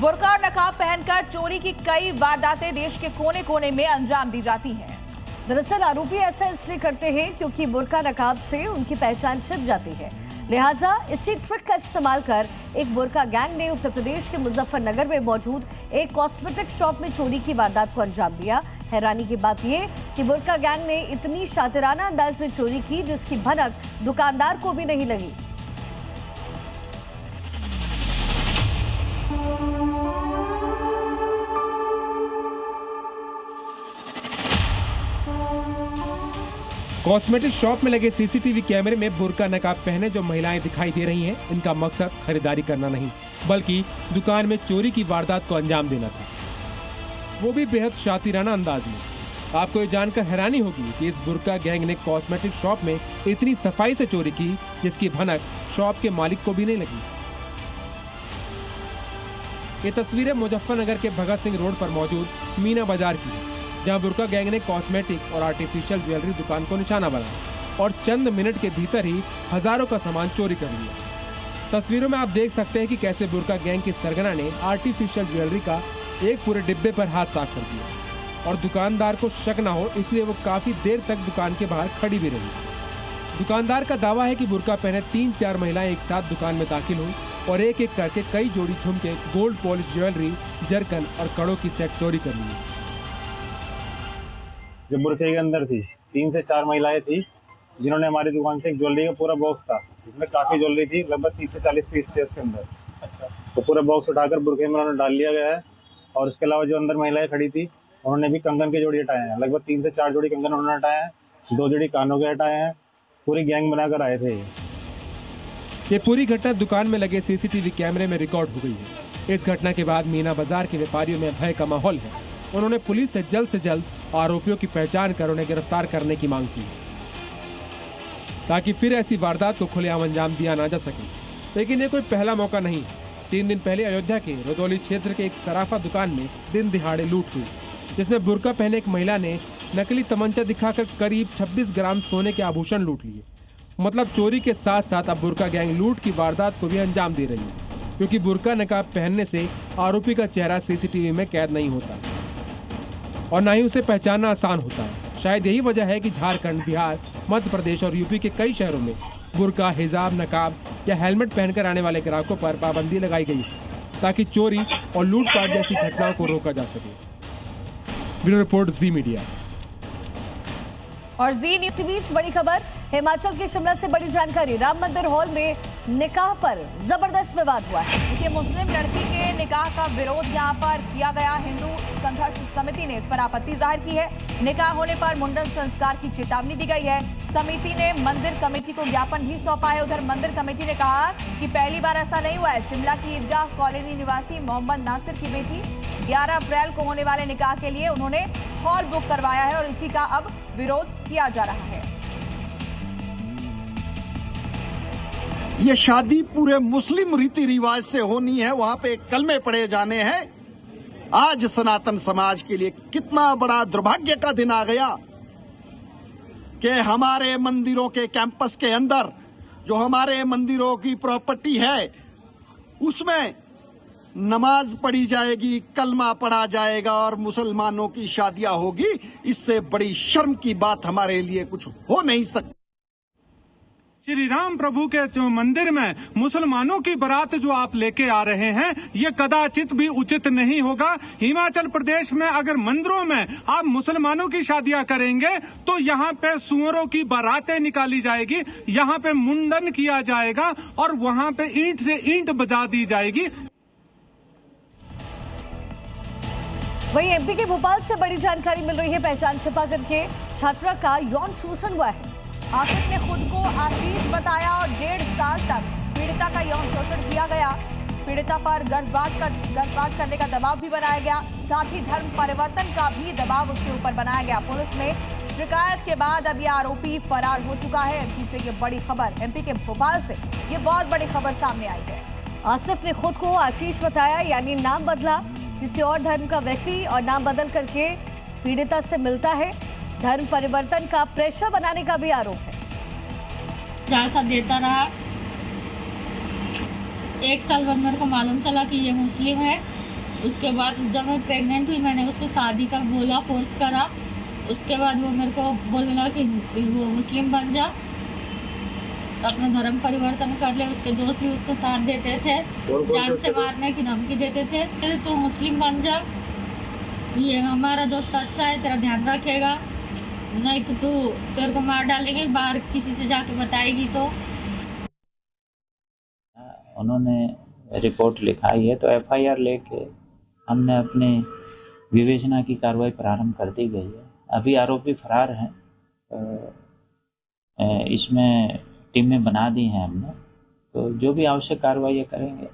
बुर्का और नकाब पहनकर चोरी की कई वारदातें देश के कोने कोने में अंजाम दी जाती हैं। दरअसल आरोपी ऐसा इसलिए करते हैं क्योंकि बुर्का नकाब से उनकी पहचान छिप जाती है। लिहाजा इसी ट्रिक का इस्तेमाल कर एक बुर्का गैंग ने उत्तर प्रदेश के मुजफ्फरनगर में मौजूद एक कॉस्मेटिक शॉप में चोरी की वारदात को अंजाम दिया। हैरानी की बात यह कि बुर्का गैंग ने इतनी शातिराना अंदाज में चोरी की जिसकी भनक दुकानदार को भी नहीं लगी। कॉस्मेटिक शॉप में लगे सीसीटीवी कैमरे में बुर्का नकाब पहने जो महिलाएं दिखाई दे रही हैं, इनका मकसद खरीदारी करना नहीं बल्कि दुकान में चोरी की वारदात को अंजाम देना था, वो भी बेहद शातिराना अंदाज में। आपको ये जानकर हैरानी होगी कि इस बुर्का गैंग ने कॉस्मेटिक शॉप में इतनी सफाई से चोरी की जिसकी भनक शॉप के मालिक को भी नहीं लगी। ये तस्वीरें मुजफ्फरनगर के भगत सिंह रोड पर मौजूद मीना बाजार की है, जहां बुर्का गैंग ने कॉस्मेटिक और आर्टिफिशियल ज्वेलरी दुकान को निशाना बनाया और चंद मिनट के भीतर ही हजारों का सामान चोरी कर लिया। तस्वीरों में आप देख सकते हैं कि कैसे बुर्का गैंग की सरगना ने आर्टिफिशियल ज्वेलरी का एक पूरे डिब्बे पर हाथ साफ कर दिया और दुकानदार को शक न हो इसलिए वो काफी देर तक दुकान के बाहर खड़ी भी रही। दुकानदार का दावा है कि बुर्का पहने 3-4 महिलाएं एक साथ दुकान में दाखिल हुई और एक एक करके कई जोड़ी झुमके, गोल्ड पॉलिश ज्वेलरी, जरकन और कड़ों की सेट चोरी कर ली। जो बुर्के के अंदर थी 3 से 4 महिलाएं थी जिन्होंने हमारी दुकान से एक ज्वेलरी का पूरा बॉक्स था जिसमें काफी ज्वेलरी थी, लगभग 30 से 40 पीस थे उसके अंदर। अच्छा। तो पूरा बॉक्स उठाकर बुर्के में उन्होंने डाल लिया गया है और उसके अलावा जो अंदर महिलाएं खड़ी थी उन्होंने भी कंगन के जोड़ी हटाए हैं, लगभग 3 से 4 जोड़ी कंगन उन्होंने हटाए हैं, 2 जोड़ी कानों के हटाए हैं। पूरी गैंग बनाकर आए थे। ये पूरी घटना दुकान में लगे सीसीटीवी कैमरे में रिकॉर्ड हो गई है। इस घटना के बाद मीना बाजार के व्यापारियों में भय का माहौल है। उन्होंने पुलिस से जल्द आरोपियों की पहचान कर उन्हें गिरफ्तार करने की मांग की ताकि फिर ऐसी वारदात को खुलेआम अंजाम दिया ना जा सके। लेकिन ये कोई पहला मौका नहीं। 3 दिन पहले अयोध्या के रुदौली क्षेत्र के एक सराफा दुकान में दिन दिहाड़े लूट हुई जिसमें बुर्का पहने एक महिला ने नकली तमंचा दिखाकर करीब 26 ग्राम सोने के आभूषण लूट लिए। मतलब चोरी के साथ साथ अब बुर्का गैंग लूट की वारदात को भी अंजाम दे रही है क्योंकि बुर्का नकाब पहनने से आरोपी का चेहरा सीसीटीवी में कैद नहीं होता और न ही उसे पहचानना आसान होता है। शायद यही वजह है कि झारखंड, बिहार, मध्य प्रदेश और यूपी के कई शहरों में बुर्का, हिजाब, नकाब या हेलमेट पहनकर आने वाले ग्राहकों पर पाबंदी लगाई गई ताकि चोरी और लूटपाट जैसी घटनाओं को रोका जा सके। ब्यूरो रिपोर्ट, जी मीडिया। और जी न्यूज़। इसी बीच बड़ी खबर, हिमाचल के शिमला से बड़ी जानकारी। राम मंदिर हॉल में निकाह पर जबरदस्त विवाद हुआ है। देखिए, मुस्लिम लड़की के निकाह का विरोध यहाँ पर किया गया। हिंदू संघर्ष समिति ने इस पर आपत्ति जाहिर की है। निकाह होने पर मुंडन संस्कार की चेतावनी दी गई है। समिति ने मंदिर कमेटी को ज्ञापन भी सौंपा है। उधर मंदिर कमेटी ने कहा कि पहली बार ऐसा नहीं हुआ है। शिमला की ईदगाह कॉलोनी निवासी मोहम्मद नासिर की बेटी 11 अप्रैल को होने वाले निकाह के लिए उन्होंने हॉल बुक करवाया है और इसी का अब विरोध किया जा रहा है। ये शादी पूरे मुस्लिम रीति रिवाज से होनी है, वहां पे कलमे पढ़े जाने हैं। आज सनातन समाज के लिए कितना बड़ा दुर्भाग्य का दिन आ गया कि हमारे मंदिरों के कैंपस के अंदर जो हमारे मंदिरों की प्रॉपर्टी है उसमें नमाज पढ़ी जाएगी, कलमा पढ़ा जाएगा और मुसलमानों की शादियां होगी। इससे बड़ी शर्म की बात हमारे लिए कुछ हो नहीं सकती। श्री राम प्रभु के जो मंदिर में मुसलमानों की बारात जो आप लेके आ रहे हैं, ये कदाचित भी उचित नहीं होगा। हिमाचल प्रदेश में अगर मंदिरों में आप मुसलमानों की शादियां करेंगे तो यहाँ पे सुअरों की बारातें निकाली जाएगी, यहाँ पे मुंडन किया जाएगा और वहाँ पे ईंट से ईंट बजा दी जाएगी। वहीं एमपी के भोपाल से बड़ी जानकारी मिल रही है। पहचान छिपा करके छात्रा का यौन शोषण हुआ है। आसिफ ने खुद को आशीष बताया और 1.5 साल तक पीड़िता का यौन शोषण किया गया। पीड़िता पर गर्भपात करने का दबाव भी बनाया गया, साथ ही धर्म परिवर्तन का भी दबाव उसके ऊपर बनाया गया। पुलिस में शिकायत के बाद अब यह आरोपी फरार हो चुका है। एमपी से ये बड़ी खबर, एमपी के भोपाल से ये बहुत बड़ी खबर सामने आई है। आसिफ ने खुद को आशीष बताया, यानी नाम बदला, किसी और धर्म का व्यक्ति और नाम बदल करके पीड़िता से मिलता है। धर्म परिवर्तन का प्रेशर बनाने का भी आरोप है। जैसा देता रहा, 1 साल बाद मेरे को मालूम चला कि ये मुस्लिम है। उसके बाद जब मैं प्रेग्नेंट हुई मैंने उसको शादी का बोला, फोर्स करा। उसके बाद वो मेरे को बोलना कि वो मुस्लिम बन जा, अपना धर्म परिवर्तन कर ले। उसके दोस्त भी उसको साथ देते थे, जान से मारने की धमकी देते थे। तो मुस्लिम बन जा, ये हमारा दोस्त अच्छा है, तेरा ध्यान रखेगा, नहीं तो तू तेरे को मार डालेंगे, बाहर किसी से जाके बताएगी तो। उन्होंने रिपोर्ट लिखाई है तो एफआईआर लेके हमने अपनी विवेचना की कार्रवाई प्रारंभ कर दी गई है। अभी आरोपी फरार हैं, इसमें टीमें बना दी हैं हमने, तो जो भी आवश्यक कार्रवाई करेंगे।